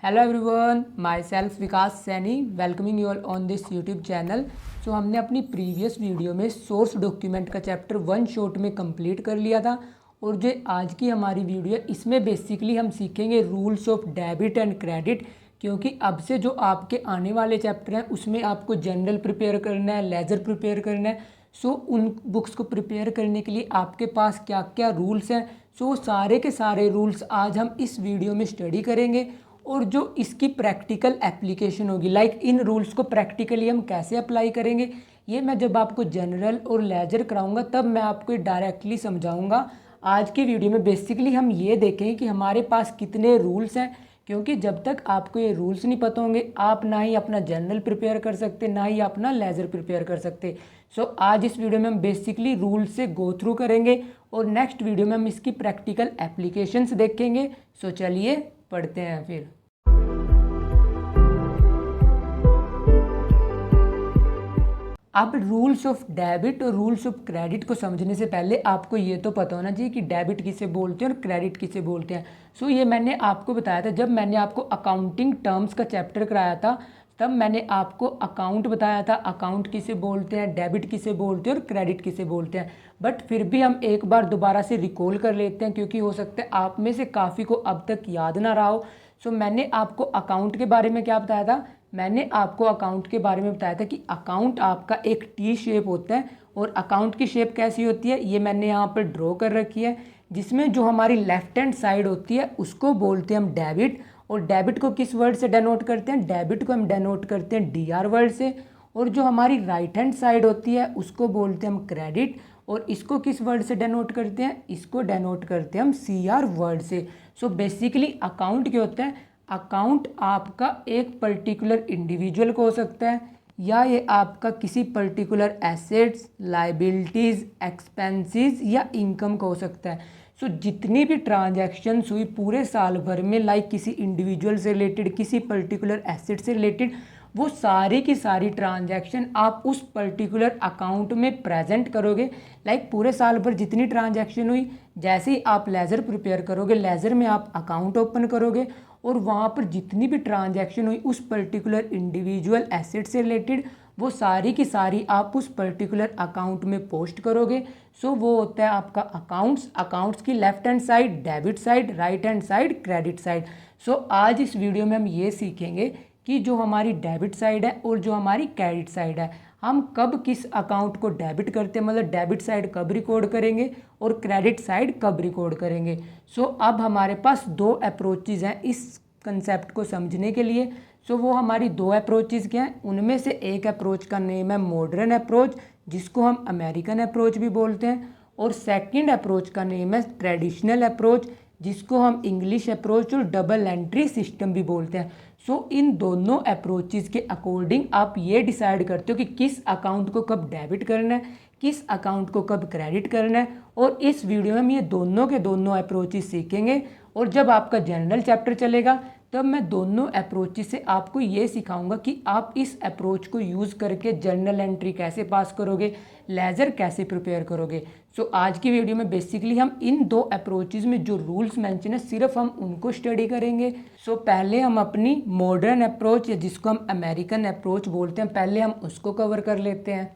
Hello everyone, myself Vikas Saini welcoming you all on this YouTube channel. So हमने अपनी previous video में source document का chapter 1 shot में complete कर लिया था और जो आज की हमारी वीडियो है इसमें बेसिकली हम सीखेंगे rules of debit and credit, क्योंकि अब से जो आपके आने वाले चैप्टर हैं उसमें आपको जनरल प्रिपेयर करना है, लेजर प्रिपेयर करना है। सो उन बुक्स को प्रिपेयर करने के लिए आपके पास क्या क्या रूल्स हैं, सो वो सारे के सारे रूल्स आज हम इस वीडियो में स्टडी करेंगे और जो इसकी प्रैक्टिकल एप्लीकेशन होगी, लाइक इन रूल्स को प्रैक्टिकली हम कैसे अप्लाई करेंगे, ये मैं जब आपको जनरल और लेजर कराऊंगा तब मैं आपको डायरेक्टली समझाऊंगा। आज की वीडियो में बेसिकली हम ये देखें कि हमारे पास कितने रूल्स हैं, क्योंकि जब तक आपको ये रूल्स नहीं पता होंगे आप ना ही अपना जनरल प्रिपेयर कर सकते, ना ही अपना लेजर प्रिपेयर कर सकते। सो आज इस वीडियो में हम बेसिकली रूल्स से गो थ्रू करेंगे और नेक्स्ट वीडियो में हम इसकी प्रैक्टिकल एप्लीकेशंस देखेंगे। सो चलिए पढ़ते हैं फिर। अब रूल्स ऑफ डेबिट और रूल्स ऑफ क्रेडिट को समझने से पहले आपको ये तो पता होना चाहिए कि डेबिट किसे बोलते हैं और क्रेडिट किसे बोलते हैं। सो ये मैंने आपको बताया था जब मैंने आपको अकाउंटिंग टर्म्स का चैप्टर कराया था, तब मैंने आपको अकाउंट बताया था, अकाउंट किसे बोलते हैं, डेबिट किसे बोलते हैं और क्रेडिट किसे बोलते हैं। बट फिर भी हम एक बार दोबारा से रिकॉल कर लेते हैं, क्योंकि हो सकता है आप में से काफ़ी को अब तक याद ना रहा हो। सो मैंने आपको अकाउंट के बारे में क्या बताया था, मैंने आपको अकाउंट के बारे में बताया था कि अकाउंट आपका एक टी शेप होता है और अकाउंट की शेप कैसी होती है ये मैंने यहाँ पर ड्रॉ कर रखी है, जिसमें जो हमारी लेफ्ट हैंड साइड होती है उसको बोलते हैं हम डेबिट। और डेबिट को किस वर्ड से डेनोट करते हैं, डेबिट को हम डेनोट करते हैं डीआर वर्ड से। और जो हमारी राइट हैंड साइड होती है उसको बोलते हैं हम क्रेडिट, और इसको किस वर्ड से डेनोट करते हैं, इसको डेनोट करते हैं हम सीआर वर्ड से। सो बेसिकली अकाउंट क्या होता है, अकाउंट आपका एक पर्टिकुलर इंडिविजुअल को हो सकता है, या ये आपका किसी पर्टिकुलर एसेट्स, लाइबिलिटीज़, एक्सपेंसेस या इनकम को हो सकता है। सो जितनी भी ट्रांजैक्शंस हुई पूरे साल भर में, लाइक किसी इंडिविजुअल से रिलेटेड, किसी पर्टिकुलर एसेट से रिलेटेड, वो सारी की सारी ट्रांजैक्शन आप उस पर्टिकुलर अकाउंट में प्रेजेंट करोगे। लाइक पूरे साल भर जितनी ट्रांजैक्शन हुई, जैसे ही आप लेजर प्रिपेयर करोगे, लेजर में आप अकाउंट ओपन करोगे और वहाँ पर जितनी भी ट्रांजैक्शन हुई उस पर्टिकुलर इंडिविजुअल एसेट से रिलेटेड, वो सारी की सारी आप उस पर्टिकुलर अकाउंट में पोस्ट करोगे। सो वो होता है आपका अकाउंट्स। अकाउंट्स की left hand side debit side, right hand side credit side. So आज इस वीडियो में हम ये सीखेंगे कि जो हमारी डेबिट साइड है और जो हमारी क्रेडिट साइड है, हम कब किस अकाउंट को डेबिट करते हैं, मतलब डेबिट साइड कब रिकॉर्ड करेंगे और क्रेडिट साइड कब रिकॉर्ड करेंगे। सो अब हमारे पास दो अप्रोचेज़ हैं इस कंसेप्ट को समझने के लिए। सो वो हमारी दो अप्रोचेज़ क्या हैं, उनमें से एक अप्रोच का नेम है मॉडर्न अप्रोच, जिसको हम अमेरिकन अप्रोच भी बोलते हैं, और सेकंड अप्रोच का नेम है ट्रेडिशनल अप्रोच, जिसको हम इंग्लिश अप्रोच और डबल एंट्री सिस्टम भी बोलते हैं। सो इन दोनों अप्रोचेज़ के अकॉर्डिंग आप ये डिसाइड करते हो कि किस अकाउंट को कब डेबिट करना है, किस अकाउंट को कब क्रेडिट करना है। और इस वीडियो में हम ये दोनों के दोनों अप्रोचेज़ सीखेंगे, और जब आपका जनरल चैप्टर चलेगा तब मैं दोनों अप्रोचेज से आपको ये सिखाऊंगा कि आप इस अप्रोच को यूज़ करके जर्नल एंट्री कैसे पास करोगे, लेजर कैसे प्रिपेयर करोगे। सो आज की वीडियो में बेसिकली हम इन दो अप्रोचेज में जो रूल्स मेंशन है सिर्फ हम उनको स्टडी करेंगे। सो पहले हम अपनी मॉडर्न अप्रोच, या जिसको हम अमेरिकन अप्रोच बोलते हैं, पहले हम उसको कवर कर लेते हैं।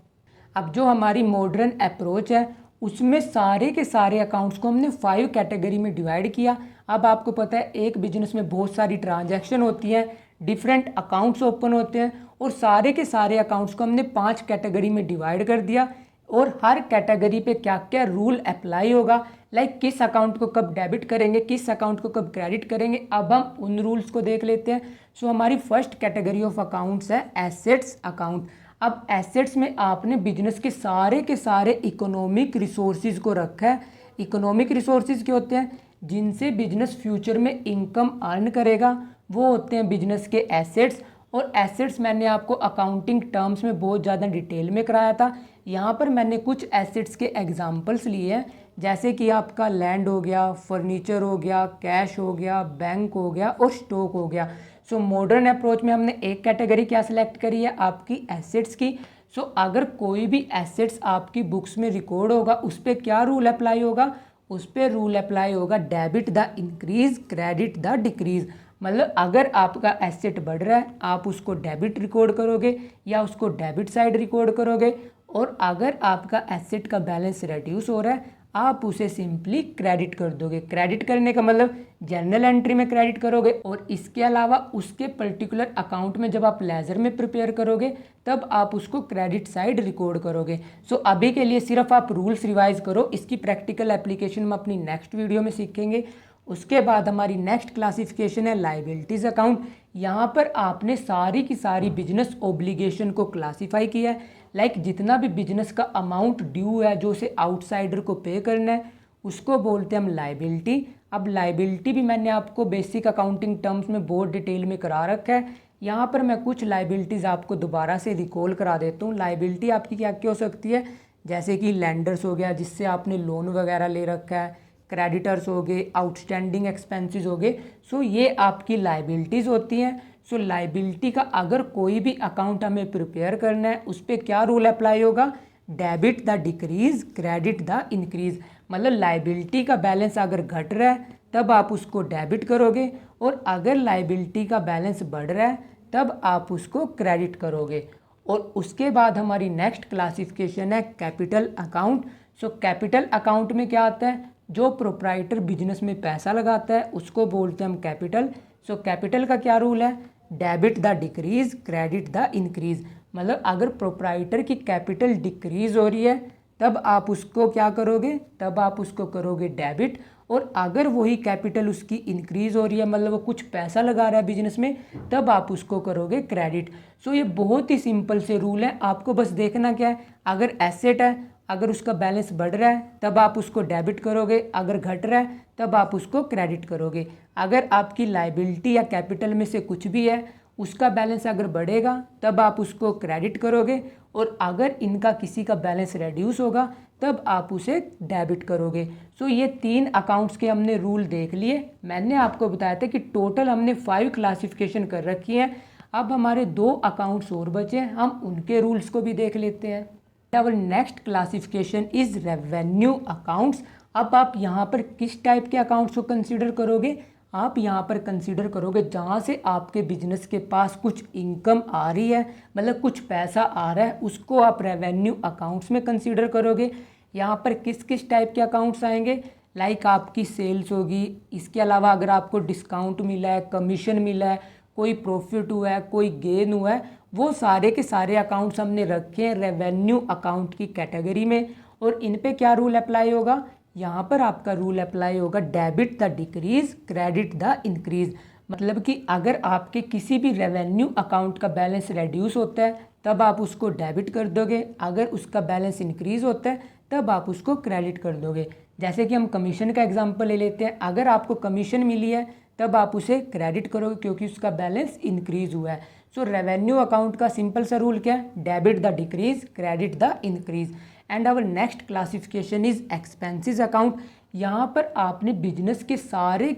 अब जो हमारी मॉडर्न अप्रोच है उसमें सारे के सारे अकाउंट्स को हमने 5 कैटेगरी में डिवाइड किया। अब आपको पता है एक बिजनेस में बहुत सारी ट्रांजैक्शन होती हैं, डिफरेंट अकाउंट्स ओपन होते हैं, और सारे के सारे अकाउंट्स को हमने 5 कैटेगरी में डिवाइड कर दिया। और हर कैटेगरी पे क्या क्या रूल अप्लाई होगा, लाइक किस अकाउंट को कब डेबिट करेंगे, किस अकाउंट को कब क्रेडिट करेंगे, अब हम उन रूल्स को देख लेते हैं। सो हमारी फर्स्ट कैटेगरी ऑफ अकाउंट्स है एसेट्स अकाउंट। अब एसेट्स में आपने बिजनेस के सारे इकोनॉमिक रिसोर्सेज को रखा है। इकोनॉमिक रिसोर्सेज क्या होते हैं, जिनसे बिजनेस फ्यूचर में इनकम अर्न करेगा, वो होते हैं बिजनेस के एसेट्स। और एसेट्स मैंने आपको अकाउंटिंग टर्म्स में बहुत ज़्यादा डिटेल में कराया था। यहाँ पर मैंने कुछ एसेट्स के एग्जांपल्स लिए हैं, जैसे कि आपका लैंड हो गया, फर्नीचर हो गया, कैश हो गया, बैंक हो गया और स्टॉक हो गया। सो मॉडर्न अप्रोच में हमने एक कैटेगरी क्या सिलेक्ट करी है, आपकी एसेट्स की। सो अगर कोई भी एसेट्स आपकी बुक्स में रिकॉर्ड होगा उस पर क्या रूल अप्लाई होगा, उस पर रूल अप्लाई होगा debit the increase credit the decrease. मतलब अगर आपका एसेट बढ़ रहा है आप उसको डेबिट रिकॉर्ड करोगे या उसको डेबिट साइड रिकॉर्ड करोगे, और अगर आपका एसेट का बैलेंस रिड्यूस हो रहा है आप उसे सिंपली क्रेडिट कर दोगे। क्रेडिट करने का मतलब जर्नल एंट्री में क्रेडिट करोगे, और इसके अलावा उसके पर्टिकुलर अकाउंट में जब आप लेजर में प्रिपेयर करोगे तब आप उसको क्रेडिट साइड रिकॉर्ड करोगे। सो अभी के लिए सिर्फ आप रूल्स रिवाइज करो, इसकी प्रैक्टिकल एप्लीकेशन हम अपनी नेक्स्ट वीडियो में सीखेंगे। उसके बाद हमारी नेक्स्ट क्लासिफिकेशन है लाइबिलिटीज़ अकाउंट। यहाँ पर आपने सारी की सारी बिजनेस ओब्लिगेशन को क्लासीफाई किया है, लाइक जितना भी बिजनेस का अमाउंट ड्यू है जो उसे आउटसाइडर को पे करना है उसको बोलते हैं हम लाइबिलिटी। अब लाइबिलिटी भी मैंने आपको बेसिक अकाउंटिंग टर्म्स में बहुत डिटेल में करा रखा है। यहाँ पर मैं कुछ लाइबिलिटीज़ आपको दोबारा से रिकॉल करा देता हूँ। लाइबिलिटी आपकी क्या क्या हो सकती है, जैसे कि लेंडर्स हो गया जिससे आपने लोन वगैरह ले रखा है, क्रेडिटर्स हो गए, आउटस्टैंडिंग एक्सपेंसेस हो गए। सो ये आपकी लाइबिलिटीज़ होती हैं। सो लाइबिलिटी का अगर कोई भी अकाउंट हमें प्रिपेयर करना है उस पर क्या रूल अप्लाई होगा, debit the decrease credit the increase. मतलब लाइबिलिटी का बैलेंस अगर घट रहा है तब आप उसको डेबिट करोगे, और अगर लाइबिलिटी का बैलेंस बढ़ रहा है तब आप उसको क्रेडिट करोगे। और उसके बाद हमारी नेक्स्ट क्लासिफिकेशन है capital account. So capital account में क्या आता है, जो प्रोप्राइटर बिजनेस में पैसा लगाता है उसको बोलते हैं हम कैपिटल। सो कैपिटल का क्या रूल है, debit the decrease credit the increase. मतलब अगर प्रोप्राइटर की कैपिटल डिक्रीज हो रही है तब आप उसको क्या करोगे, तब आप उसको करोगे डेबिट, और अगर वही कैपिटल उसकी इंक्रीज हो रही है मतलब वो कुछ पैसा लगा रहा है बिजनेस में तब आप उसको करोगे क्रेडिट। सो ये बहुत ही सिंपल से रूल है, आपको बस देखना क्या है, अगर एसेट है अगर उसका बैलेंस बढ़ रहा है तब आप उसको डेबिट करोगे, अगर घट रहा है तब आप उसको क्रेडिट करोगे। अगर आपकी लाइबिलिटी या कैपिटल में से कुछ भी है उसका बैलेंस अगर बढ़ेगा तब आप उसको क्रेडिट करोगे, और अगर इनका किसी का बैलेंस रेड्यूस होगा तब आप उसे डेबिट करोगे। सो ये 3 अकाउंट्स के हमने रूल देख लिए। मैंने आपको बताया था कि टोटल हमने 5 क्लासिफिकेशन कर रखी हैं। अब हमारे 2 अकाउंट्स और बचे हैं, हम उनके रूल्स को भी देख लेते हैं। Our next classification is revenue accounts. अब आप यहाँ पर किस टाइप के अकाउंट्स को कंसीडर करोगे, आप यहाँ पर कंसीडर करोगे जहाँ से आपके बिजनेस के पास कुछ इनकम आ रही है, मतलब कुछ पैसा आ रहा है, उसको आप रेवेन्यू अकाउंट्स में कंसीडर करोगे। यहाँ पर किस किस टाइप के अकाउंट्स आएंगे, लाइक आपकी सेल्स होगी, इसके अलावा अगर आपको डिस्काउंट मिला है, कमीशन मिला है, कोई प्रॉफिट हुआ है, कोई गेन हुआ है, वो सारे के सारे अकाउंट्स हमने रखे हैं रेवेन्यू अकाउंट की कैटेगरी में। और इन पे क्या रूल अप्लाई होगा, यहाँ पर आपका रूल अप्लाई होगा debit the decrease credit the increase. मतलब कि अगर आपके किसी भी रेवेन्यू अकाउंट का बैलेंस रेड्यूस होता है तब आप उसको डेबिट कर दोगे, अगर उसका बैलेंस इंक्रीज होता है तब आप उसको क्रेडिट कर दोगे। जैसे कि हम कमीशन का एग्जांपल ले लेते हैं, अगर आपको कमीशन मिली है तब आप उसे क्रेडिट करोगे क्योंकि उसका बैलेंस इंक्रीज हुआ है। सो रेवेन्यू अकाउंट का सिंपल सा रूल क्या है, debit the decrease credit the increase. And our next classification is expenses account. यहाँ पर आपने बिजनेस के सारे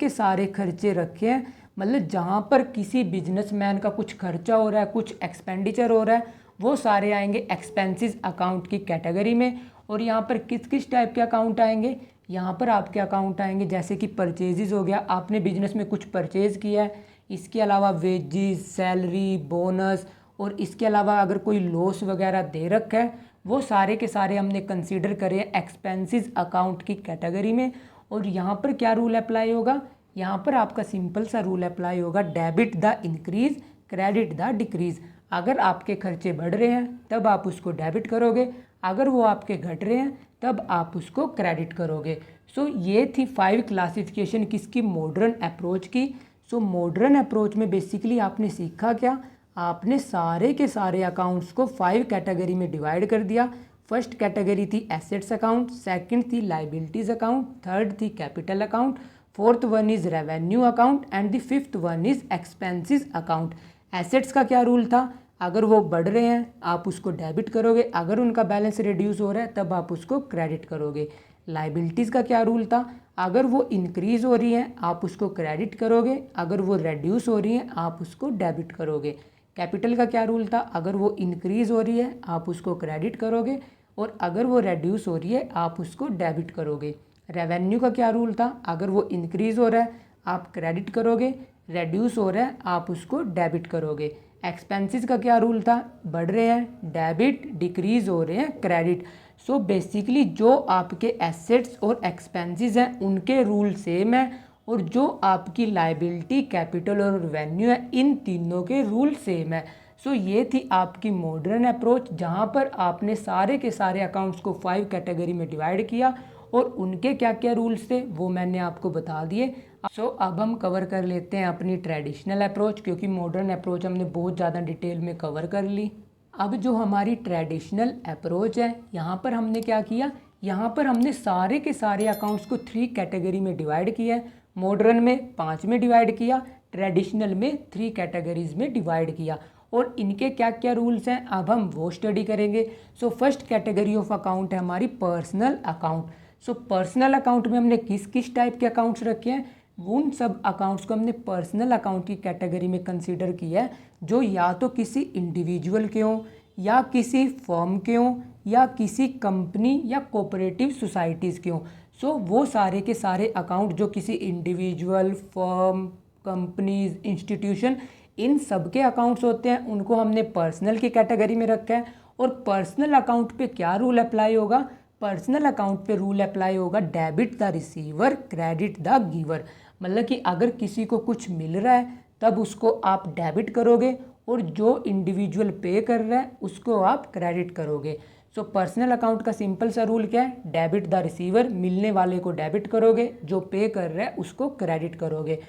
खर्चे रखे हैं, मतलब जहाँ पर किसी बिजनेसमैन का कुछ खर्चा हो रहा है, कुछ एक्सपेंडिचर हो रहा है, वो सारे आएंगे एक्सपेंसेस अकाउंट की कैटेगरी में। और यहाँ पर किस किस टाइप के अकाउंट आएंगे, यहाँ पर आपके अकाउंट आएंगे जैसे कि परचेजेस हो गया, आपने बिजनेस में कुछ परचेज किया है, इसके अलावा वेजेस, सैलरी, बोनस, और इसके अलावा अगर कोई लॉस वगैरह दे रखा है वो सारे के सारे हमने कंसीडर करे एक्सपेंसेस अकाउंट की कैटेगरी में। और यहाँ पर क्या रूल अप्लाई होगा, यहाँ पर आपका सिंपल सा रूल अप्लाई होगा debit the increase credit the decrease. अगर आपके खर्चे बढ़ रहे हैं तब आप उसको डेबिट करोगे, अगर वो आपके घट रहे हैं तब आप उसको क्रेडिट करोगे। सो ये थी 5 क्लासिफिकेशन किसकी, मॉडर्न अप्रोच की। सो मॉडर्न अप्रोच में बेसिकली आपने सीखा क्या, आपने सारे के सारे अकाउंट्स को 5 कैटेगरी में डिवाइड कर दिया। फर्स्ट कैटेगरी थी एसेट्स अकाउंट, सेकंड थी लाइबिलिटीज़ अकाउंट, थर्ड थी capital account, fourth one is revenue account and the fifth one is expenses account. Assets का क्या रूल था, अगर वो बढ़ रहे हैं आप उसको डेबिट करोगे, अगर उनका बैलेंस रिड्यूस हो रहा है तब आप उसको क्रेडिट करोगे। लाइबिलिटीज़ का क्या रूल था, अगर वो इंक्रीज़ हो रही है आप उसको क्रेडिट करोगे, अगर वो रेड्यूस हो रही है आप उसको डेबिट करोगे। कैपिटल का क्या रूल था, अगर वो इंक्रीज़ हो रही है आप उसको क्रेडिट करोगे, और अगर वो रेड्यूस हो रही है आप उसको डेबिट करोगे। रेवेन्यू का क्या रूल था, अगर वो इंक्रीज़ हो रहा है आप क्रेडिट करोगे, रेड्यूस हो रहा है आप उसको डेबिट करोगे। एक्सपेंसेस का क्या रूल था, बढ़ रहे हैं डेबिट, डिक्रीज हो रहे हैं क्रेडिट। सो बेसिकली जो आपके एसेट्स और एक्सपेंसेस हैं उनके रूल सेम है, और जो आपकी लाइबिलिटी, कैपिटल और रेवेन्यू है इन तीनों के रूल सेम है। सो ये थी आपकी मॉडर्न अप्रोच, जहाँ पर आपने सारे के सारे अकाउंट्स को 5 कैटेगरी में डिवाइड किया और उनके क्या क्या रूल्स थे वो मैंने आपको बता दिए। सो अब हम कवर कर लेते हैं अपनी ट्रेडिशनल अप्रोच, क्योंकि मॉडर्न अप्रोच हमने बहुत ज़्यादा डिटेल में कवर कर ली। अब जो हमारी ट्रेडिशनल अप्रोच है, यहाँ पर हमने क्या किया, यहाँ पर हमने सारे के सारे अकाउंट्स को 3 कैटेगरी में डिवाइड किया है। मॉडर्न में 5 में डिवाइड किया, ट्रेडिशनल में 3 कैटेगरीज में डिवाइड किया, और इनके क्या क्या रूल्स हैं अब हम वो स्टडी करेंगे। So first category of account है हमारी personal account. So personal account में हमने किस किस टाइप के अकाउंट्स रखे हैं, उन सब अकाउंट्स को हमने पर्सनल अकाउंट की कैटेगरी में कंसीडर किया है, जो या तो किसी इंडिविजुअल के हों, या किसी फर्म के हों, या किसी कंपनी या कोऑपरेटिव सोसाइटीज़ के हों। सो वो सारे के सारे अकाउंट जो किसी इंडिविजुअल, फर्म, कंपनीज, इंस्टीट्यूशन, इन सब के अकाउंट्स होते हैं, उनको हमने पर्सनल की कैटेगरी में रखा है। और पर्सनल अकाउंट पे क्या रूल अप्लाई होगा, पर्सनल अकाउंट पे रूल अप्लाई होगा debit the receiver, credit the giver. मतलब कि अगर किसी को कुछ मिल रहा है तब उसको आप डेबिट करोगे, और जो इंडिविजुअल पे कर रहा है उसको आप क्रेडिट करोगे। सो पर्सनल अकाउंट का सिंपल सा रूल क्या है, डेबिट द रिसीवर, मिलने वाले को डेबिट करोगे, जो पे कर रहा है उसको क्रेडिट करोगे।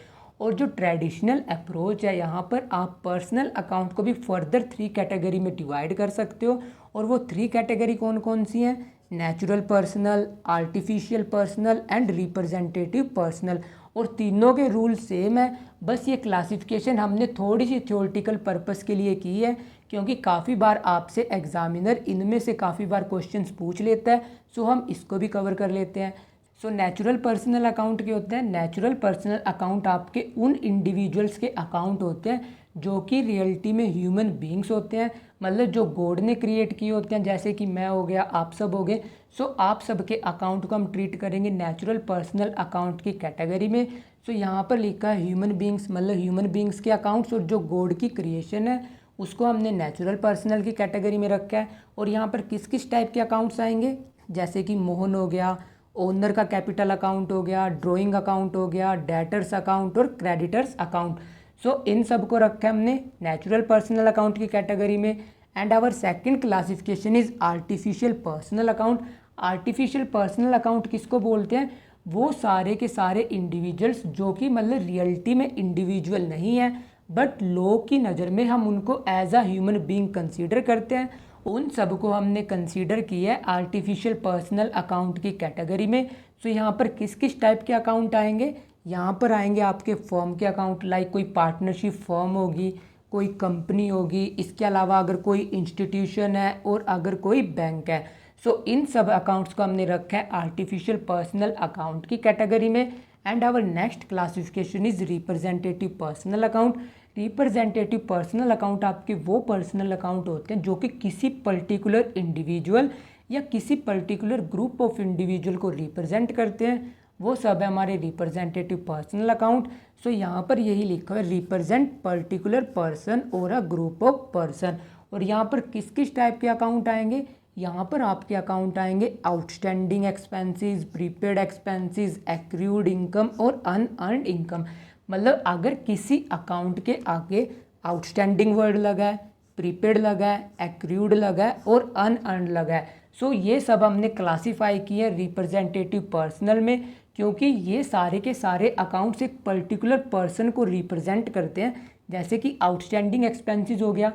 और जो ट्रेडिशनल अप्रोच है, यहाँ पर आप पर्सनल अकाउंट को भी फर्दर 3 कैटेगरी में डिवाइड कर सकते हो, और वो 3 कैटेगरी कौन कौन सी हैं, natural personal, artificial personal and representative personal. और तीनों के रूल सेम है, बस ये क्लासिफिकेशन हमने थोड़ी सी थ्योरेटिकल पर्पस के लिए की है, क्योंकि काफ़ी बार आपसे एग्जामिनर इनमें से काफ़ी बार क्वेश्चंस पूछ लेता है। सो हम इसको भी कवर कर लेते हैं। सो नेचुरल पर्सनल अकाउंट के होते हैं, नेचुरल पर्सनल अकाउंट आपके उन इंडिविजुअल्स के अकाउंट होते हैं जो कि रियलिटी में ह्यूमन बींग्स होते हैं, मतलब जो गॉड ने क्रिएट किए होते हैं, जैसे कि मैं हो गया, आप सब हो गए। सो आप सब के अकाउंट को हम ट्रीट करेंगे नेचुरल पर्सनल अकाउंट की कैटेगरी में। सो यहाँ पर लिखा है ह्यूमन बींग्स, मतलब ह्यूमन बींग्स के अकाउंट्स, और जो गॉड की क्रिएशन है उसको हमने नेचुरल पर्सनल की कैटेगरी में रखा है। और यहाँ पर किस किस टाइप के अकाउंट्स आएंगे, जैसे कि मोहन हो गया, ओनर का कैपिटल अकाउंट हो गया, ड्राइंग अकाउंट हो गया, डेटर्स अकाउंट और क्रेडिटर्स अकाउंट। सो इन सब को रखा है हमने नेचुरल पर्सनल अकाउंट की कैटेगरी में। And our second classification is artificial personal account. Artificial personal account किसको बोलते हैं, वो सारे के सारे इंडिविजुअल्स जो कि मतलब रियलिटी में इंडिविजुअल नहीं है, बट लोग की नज़र में हम उनको as a human being consider करते हैं, उन सब को हमने कंसीडर किया है आर्टिफिशियल पर्सनल अकाउंट की कैटेगरी में। सो यहाँ पर किस किस टाइप के अकाउंट आएंगे, यहाँ पर आएंगे आपके फर्म के अकाउंट, लाइक कोई पार्टनरशिप फर्म होगी, कोई कंपनी होगी, इसके अलावा अगर कोई इंस्टीट्यूशन है और अगर कोई बैंक है। सो इन सब अकाउंट्स को हमने रखा है आर्टिफिशियल पर्सनल अकाउंट की कैटेगरी में। And our next classification is representative personal account. Representative personal account आपके वो पर्सनल अकाउंट होते हैं जो कि किसी पर्टिकुलर इंडिविजुअल या किसी पर्टिकुलर ग्रुप ऑफ इंडिविजुअल को रिप्रेजेंट करते हैं, वो सब है हमारे रिप्रेजेंटेटिव पर्सनल अकाउंट। सो यहाँ पर यही लिखा है रिप्रेजेंट पर्टिकुलर पर्सन और अ ग्रुप ऑफ पर्सन। और यहाँ पर किस किस टाइप के अकाउंट आएंगे, यहाँ पर आपके अकाउंट आएंगे outstanding expenses, prepaid expenses, accrued income और अनअर्न्ड इनकम। मतलब अगर किसी अकाउंट के आगे आउटस्टैंडिंग वर्ड लगा है, प्रीपेड लगा है, एक्रूड लगा है और अनअर्न्ड लगा है, सो ये सब हमने क्लासीफाई किया रिप्रेजेंटेटिव पर्सनल में, क्योंकि ये सारे के सारे अकाउंट्स एक पर्टिकुलर पर्सन को रिप्रेजेंट करते हैं। जैसे कि आउटस्टैंडिंग एक्सपेंसेस हो गया,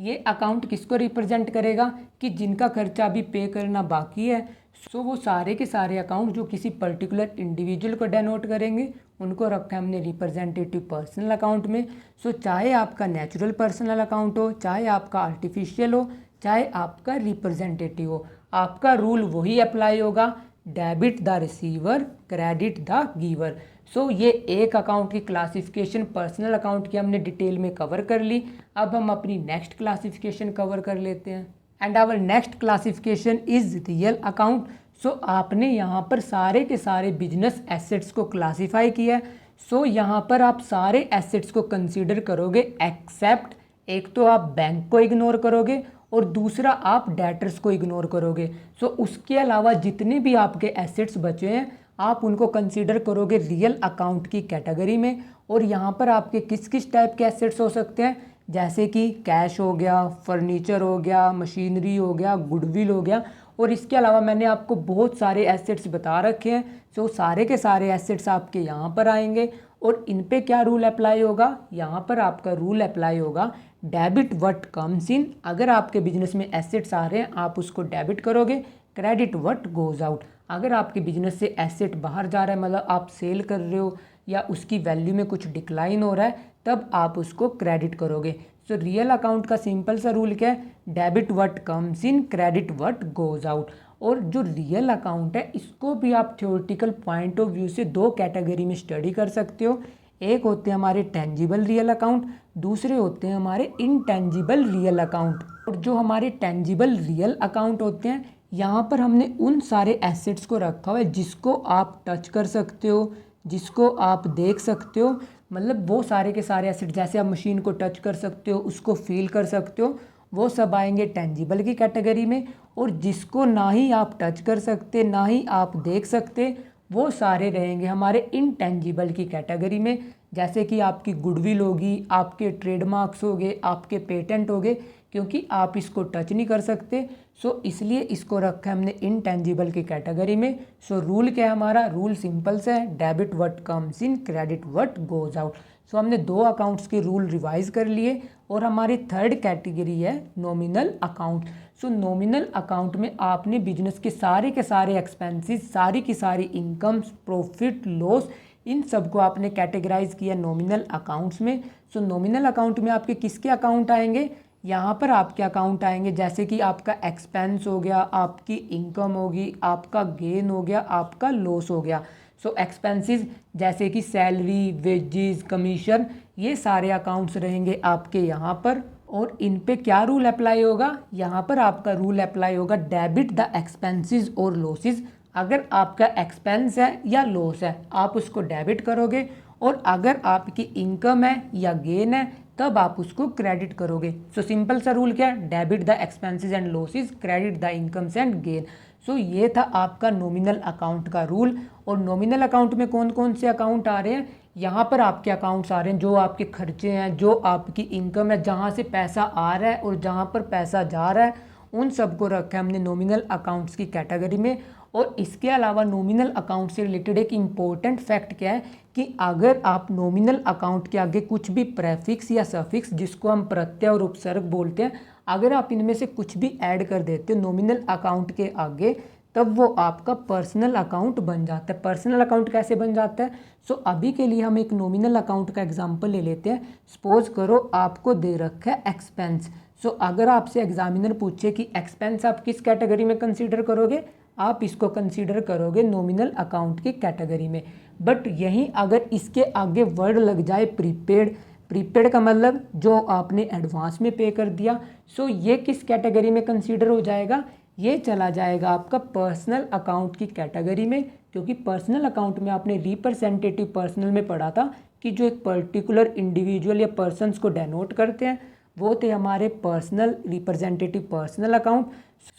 ये अकाउंट किसको रिप्रेजेंट करेगा कि जिनका खर्चा अभी पे करना बाकी है। सो वो सारे के सारे अकाउंट जो किसी पर्टिकुलर इंडिविजुअल को डेनोट करेंगे, उनको रखा है हमने रिप्रेजेंटेटिव पर्सनल अकाउंट में। सो चाहे आपका नेचुरल पर्सनल अकाउंट हो, चाहे आपका आर्टिफिशियल हो, चाहे आपका रिप्रेजेंटेटिव हो, आपका रूल वही अप्लाई होगा, debit the receiver, credit the giver. So ये एक अकाउंट की क्लासिफिकेशन पर्सनल अकाउंट की हमने डिटेल में कवर कर ली। अब हम अपनी नेक्स्ट क्लासिफिकेशन कवर कर लेते हैं। And our next classification is real account. So आपने यहाँ पर सारे के सारे बिजनेस एसेट्स को क्लासीफाई किया है। सो यहाँ पर आप सारे एसेट्स को कंसीडर करोगे एक्सेप्ट, एक तो आप बैंक को इग्नोर करोगे और दूसरा आप डेटर्स को इग्नोर करोगे। सो उसके अलावा जितने भी आपके एसेट्स बचे हैं आप उनको कंसीडर करोगे रियल अकाउंट की कैटेगरी में। और यहाँ पर आपके किस किस टाइप के एसेट्स हो सकते हैं, जैसे कि कैश हो गया, फर्नीचर हो गया, मशीनरी हो गया, गुडविल हो गया, और इसके अलावा मैंने आपको बहुत सारे एसेट्स बता रखे हैं। सो सारे के सारे एसेट्स आपके यहाँ पर आएंगे और इन पे क्या रूल अप्लाई होगा, यहाँ पर आपका रूल अप्लाई होगा डेबिट व्हाट कम्स इन। अगर आपके बिजनेस में एसेट्स आ रहे हैं आप उसको डेबिट करोगे, क्रेडिट व्हाट गोज आउट। अगर आपके बिजनेस से एसेट बाहर जा रहा है, मतलब आप सेल कर रहे हो या उसकी वैल्यू में कुछ डिक्लाइन हो रहा है, तब आप उसको क्रेडिट करोगे। सो रियल अकाउंट का सिंपल सा रूल क्या है, debit what comes in, credit what goes out. और जो रियल अकाउंट है इसको भी आप थ्योरेटिकल पॉइंट ऑफ व्यू से दो कैटेगरी में स्टडी कर सकते हो। एक होते हैं हमारे टेंजिबल रियल अकाउंट, दूसरे होते हैं हमारे इनटेंजिबल रियल अकाउंट। और जो हमारे टेंजिबल रियल अकाउंट होते हैं यहाँ पर हमने उन सारे एसेट्स को रखा हुआ है जिसको आप टच कर सकते हो, जिसको आप देख सकते हो। मतलब वो सारे के सारे एसेट, जैसे आप मशीन को टच कर सकते हो, उसको फील कर सकते हो, वो सब आएंगे टेंजिबल की कैटेगरी में। और जिसको ना ही आप टच कर सकते ना ही आप देख सकते, वो सारे रहेंगे हमारे इनटेंजिबल की कैटेगरी में। जैसे कि आपकी गुडविल होगी, आपके ट्रेडमार्क्स हो गए, आपके पेटेंट हो गए, क्योंकि आप इसको टच नहीं कर सकते। सो इसलिए इसको रखा है हमने इनटेंजिबल की कैटेगरी में। सो रूल क्या है हमारा, रूल सिंपल से है, debit what comes in, credit what goes out. So हमने दो अकाउंट्स के रूल रिवाइज कर लिए। और हमारी थर्ड कैटेगरी है नॉमिनल अकाउंट। सो नॉमिनल अकाउंट में आपने बिजनेस के सारे एक्सपेंसेस, सारी की सारी इनकम्स, प्रॉफिट, लॉस, इन सबको आपने कैटेगराइज किया नॉमिनल अकाउंट्स में। सो नॉमिनल अकाउंट में आपके किसके अकाउंट आएंगे, यहाँ पर आपके अकाउंट आएंगे जैसे कि आपका एक्सपेंस हो गया, आपकी इनकम होगी, आपका गेन हो गया, आपका लॉस हो गया। सो एक्सपेंसेस जैसे कि सैलरी, वेजेस, कमीशन, ये सारे अकाउंट्स रहेंगे आपके यहाँ पर। और इन पे क्या रूल अप्लाई होगा, यहाँ पर आपका रूल अप्लाई होगा डेबिट द एक्सपेंसेस और लॉसेस। अगर आपका एक्सपेंस है या लॉस है आप उसको डेबिट करोगे, और अगर आपकी इनकम है या गेन है तब आप उसको क्रेडिट करोगे। सो सिंपल सा रूल क्या है, debit the expenses and losses, credit the incomes and gain. So ये था आपका नॉमिनल अकाउंट का रूल। और नॉमिनल अकाउंट में कौन कौन से अकाउंट आ रहे हैं, यहाँ पर आपके अकाउंट्स आ रहे हैं जो आपके खर्चे हैं, जो आपकी इनकम है, जहाँ से पैसा आ रहा है और जहाँ पर पैसा जा रहा है, उन सबको रखा है हमने नॉमिनल अकाउंट्स की कैटेगरी में। और इसके अलावा नॉमिनल अकाउंट से रिलेटेड एक इम्पोर्टेंट फैक्ट क्या है कि अगर आप नॉमिनल अकाउंट के आगे कुछ भी प्रेफिक्स या सफिक्स, जिसको हम प्रत्यय और उपसर्ग बोलते हैं, अगर आप इनमें से कुछ भी ऐड कर देते हो नॉमिनल अकाउंट के आगे, तब वो आपका पर्सनल अकाउंट बन जाता है। पर्सनल अकाउंट कैसे बन जाता है, सो अभी के लिए हम एक नॉमिनल अकाउंट का एग्जांपल ले लेते हैं। सपोज करो आपको दे रखा है एक्सपेंस। सो अगर आपसे एग्जामिनर पूछे कि एक्सपेंस आप किस कैटेगरी में कंसीडर करोगे, आप इसको कंसीडर करोगे नॉमिनल अकाउंट की कैटेगरी में। बट यहीं अगर इसके आगे वर्ड लग जाए प्रीपेड, प्रीपेड का मतलब जो आपने एडवांस में पे कर दिया, सो ये किस कैटेगरी में कंसीडर हो जाएगा, ये चला जाएगा आपका पर्सनल अकाउंट की कैटेगरी में। क्योंकि पर्सनल अकाउंट में आपने रिप्रेजेंटेटिव पर्सनल में पढ़ा था कि जो एक पर्टिकुलर इंडिविजुअल या पर्सनस को डेनोट करते हैं, वो थे हमारे पर्सनल रिप्रेजेंटेटिव पर्सनल अकाउंट।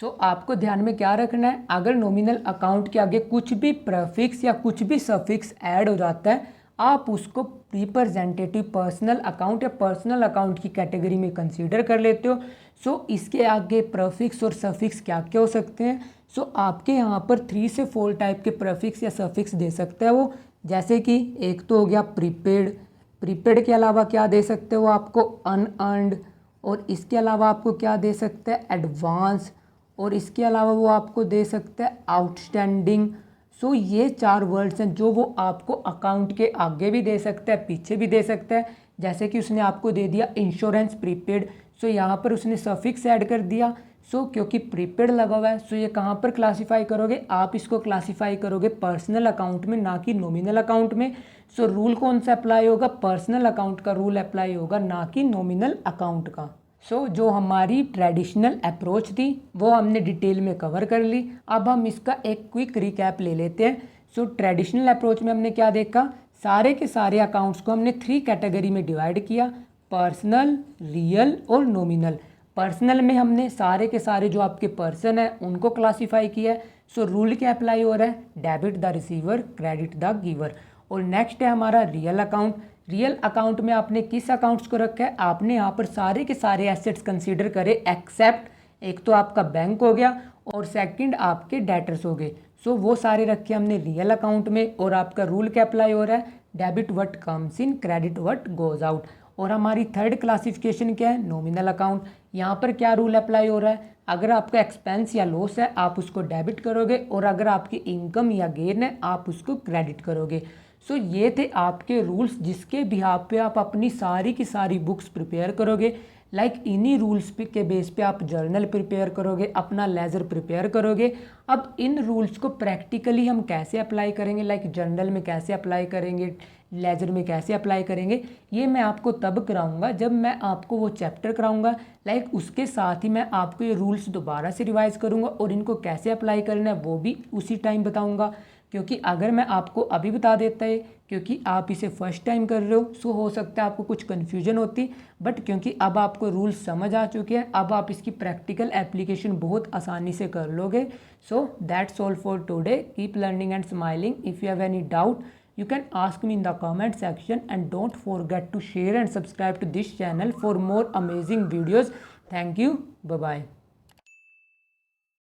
सो आपको ध्यान में क्या रखना है, अगर नॉमिनल अकाउंट के आगे कुछ भी प्रीफिक्स या कुछ भी सफिक्स ऐड हो जाता है, आप उसको रिप्रेजेंटेटिव पर्सनल अकाउंट या पर्सनल अकाउंट की कैटेगरी में कंसीडर कर लेते हो। सो इसके आगे प्रीफिक्स और सफिक्स क्या क्या हो सकते हैं, सो आपके यहाँ पर 3 से 4 टाइप के प्रीफिक्स या सफिक्स दे सकता है वो। जैसे कि एक तो हो गया प्रीपेड, प्रीपेड के अलावा क्या दे सकते हो आपको अनअर्नड, और इसके अलावा आपको क्या दे सकता है एडवांस, और इसके अलावा वो आपको दे सकता है आउटस्टैंडिंग। सो ये 4 वर्ड्स हैं जो वो आपको अकाउंट के आगे भी दे सकता है, पीछे भी दे सकता है। जैसे कि उसने आपको दे दिया इंश्योरेंस प्रीपेड, सो यहाँ पर उसने सफिक्स ऐड कर दिया। सो क्योंकि प्रीपेड लगा हुआ है, सो ये कहाँ पर क्लासीफाई करोगे, आप इसको क्लासीफाई करोगे पर्सनल अकाउंट में, ना कि नॉमिनल अकाउंट में। सो रूल कौन सा अप्लाई होगा, पर्सनल अकाउंट का रूल अप्लाई होगा, ना कि नॉमिनल अकाउंट का। सो जो हमारी ट्रेडिशनल अप्रोच थी वो हमने डिटेल में कवर कर ली। अब हम इसका एक क्विक रिकैप ले लेते हैं। सो ट्रेडिशनल अप्रोच में हमने क्या देखा, सारे के सारे अकाउंट्स को हमने 3 कैटेगरी में डिवाइड किया, पर्सनल, रियल और नॉमिनल। पर्सनल में हमने सारे के सारे जो आपके पर्सन है उनको क्लासीफाई किया है। सो रूल क्या अप्लाई हो रहा है, debit the receiver credit the giver. और नेक्स्ट है हमारा रियल अकाउंट। रियल अकाउंट में आपने किस अकाउंट्स को रखा है, आपने यहाँ पर सारे के सारे एसेट्स कंसीडर करे एक्सेप्ट एक तो आपका बैंक हो गया और सेकंड आपके डेटर्स हो गए। सो वो सारे रखे हमने रियल अकाउंट में। और आपका रूल क्या अप्लाई हो रहा है, debit what comes in credit what goes out. और हमारी थर्ड क्लासिफिकेशन क्या है, नॉमिनल अकाउंट। यहाँ पर क्या रूल अप्लाई हो रहा है, अगर आपका एक्सपेंस या लॉस है आप उसको डेबिट करोगे और अगर आपकी इनकम या गेन है आप उसको क्रेडिट करोगे। सो ये थे आपके रूल्स जिसके बिहाफ पे आप अपनी सारी की सारी बुक्स प्रिपेयर करोगे। इन्हीं रूल्स के बेस पे आप जर्नल प्रिपेयर करोगे, अपना लेजर प्रिपेयर करोगे। अब इन रूल्स को प्रैक्टिकली हम कैसे अप्लाई करेंगे, जर्नल में कैसे अप्लाई करेंगे, लेजर में कैसे अप्लाई करेंगे, ये मैं आपको तब कराऊंगा जब मैं आपको वो चैप्टर कराऊंगा। उसके साथ ही मैं आपको ये रूल्स दोबारा से रिवाइज करूंगा और इनको कैसे अप्लाई करना है वो भी उसी टाइम बताऊंगा। क्योंकि अगर मैं आपको अभी बता देता है, क्योंकि आप इसे फर्स्ट टाइम कर रहे हो, सो हो सकता है आपको कुछ कन्फ्यूजन होती, बट क्योंकि अब आपको रूल्स समझ आ चुके हैं, अब आप इसकी प्रैक्टिकल एप्लीकेशन बहुत आसानी से कर लोगे। So that's all for today, keep learning and smiling. If you have any doubt you can ask me in the comment section and don't forget to share and subscribe to this channel for more amazing videos. Thank you. Bye bye.